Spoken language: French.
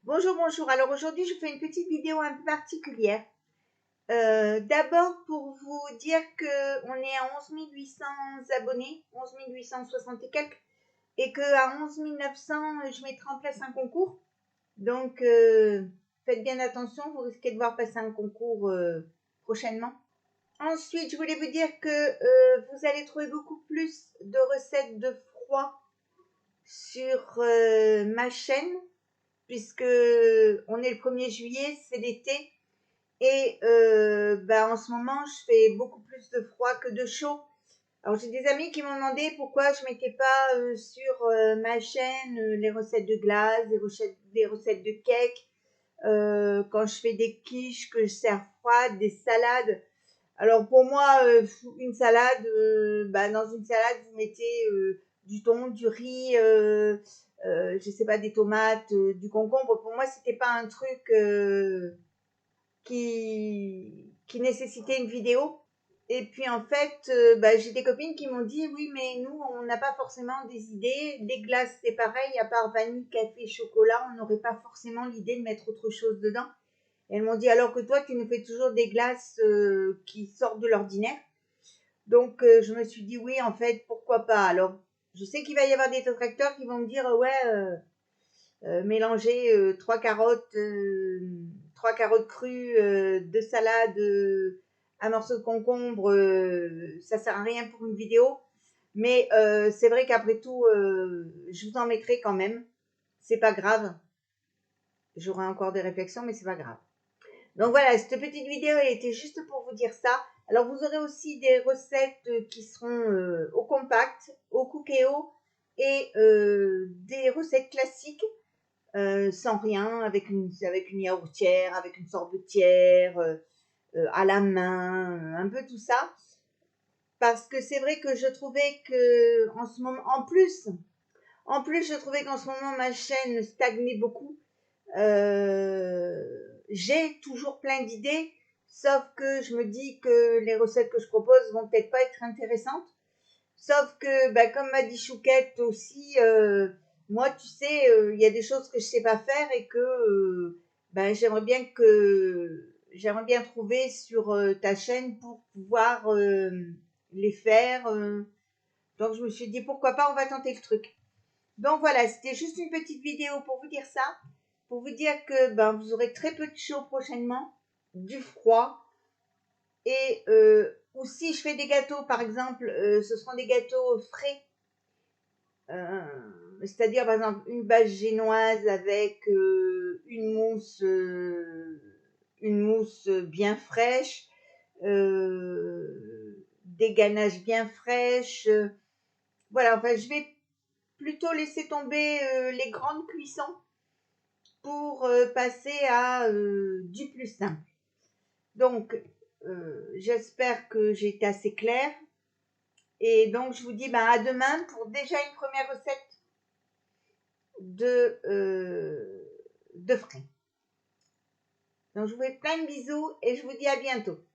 Bonjour, bonjour. Alors aujourd'hui, je fais une petite vidéo un peu particulière. D'abord pour vous dire que on est à 11 800 abonnés, 11 860 et quelques, et qu'à 11 900, je mettrai en place un concours. Donc, faites bien attention, vous risquez de voir passer un concours prochainement. Ensuite, je voulais vous dire que vous allez trouver beaucoup plus de recettes de froid sur ma chaîne, puisque on est le 1er juillet, c'est l'été, et en ce moment, je fais beaucoup plus de froid que de chaud. Alors, j'ai des amis qui m'ont demandé pourquoi je mettais pas sur ma chaîne les recettes de glace, des recettes de cake, quand je fais des quiches que je sers froides, des salades. Alors, pour moi, une salade, dans une salade, vous mettez du thon, du riz, je sais pas, des tomates, du concombre. Pour moi, c'était pas un truc qui nécessitait une vidéo. Et puis en fait, j'ai des copines qui m'ont dit oui, mais nous, on n'a pas forcément des idées. Les glaces, c'est pareil, à part vanille, café, chocolat, on n'aurait pas forcément l'idée de mettre autre chose dedans. Et elles m'ont dit alors que toi, tu nous fais toujours des glaces qui sortent de l'ordinaire. Donc je me suis dit oui, en fait, pourquoi pas. Alors, je sais qu'il va y avoir des détracteurs qui vont me dire ouais, mélanger trois carottes crues, deux salades, un morceau de concombre, ça sert à rien pour une vidéo. Mais c'est vrai qu'après tout, je vous en mettrai quand même. C'est pas grave. J'aurai encore des réflexions, mais c'est pas grave. Donc voilà, cette petite vidéo était juste pour vous dire ça. Alors vous aurez aussi des recettes qui seront au compact, au cookéo, et des recettes classiques sans rien, avec une yaourtière, avec une sorbetière, à la main, un peu tout ça. Parce que c'est vrai que je trouvais que en ce moment, en plus, je trouvais qu'en ce moment ma chaîne stagnait beaucoup. J'ai toujours plein d'idées, sauf que je me dis que les recettes que je propose vont peut-être pas être intéressantes. Sauf que, comme m'a dit Chouquette aussi, moi, tu sais, il y a des choses que je sais pas faire et que j'aimerais bien trouver sur ta chaîne pour pouvoir les faire. Donc, je me suis dit, pourquoi pas, on va tenter le truc. Donc, voilà, c'était juste une petite vidéo pour vous dire ça, pour vous dire que vous aurez très peu de chaud prochainement, du froid, et ou si je fais des gâteaux, par exemple, ce seront des gâteaux frais, c'est-à-dire par exemple une bâche génoise avec une mousse bien fraîche, des ganaches bien fraîches. Voilà, enfin je vais plutôt laisser tomber les grandes cuissons pour passer à du plus simple. Donc, j'espère que j'ai été assez claire. Et donc, je vous dis à demain pour déjà une première recette de frais. Donc, je vous fais plein de bisous et je vous dis à bientôt.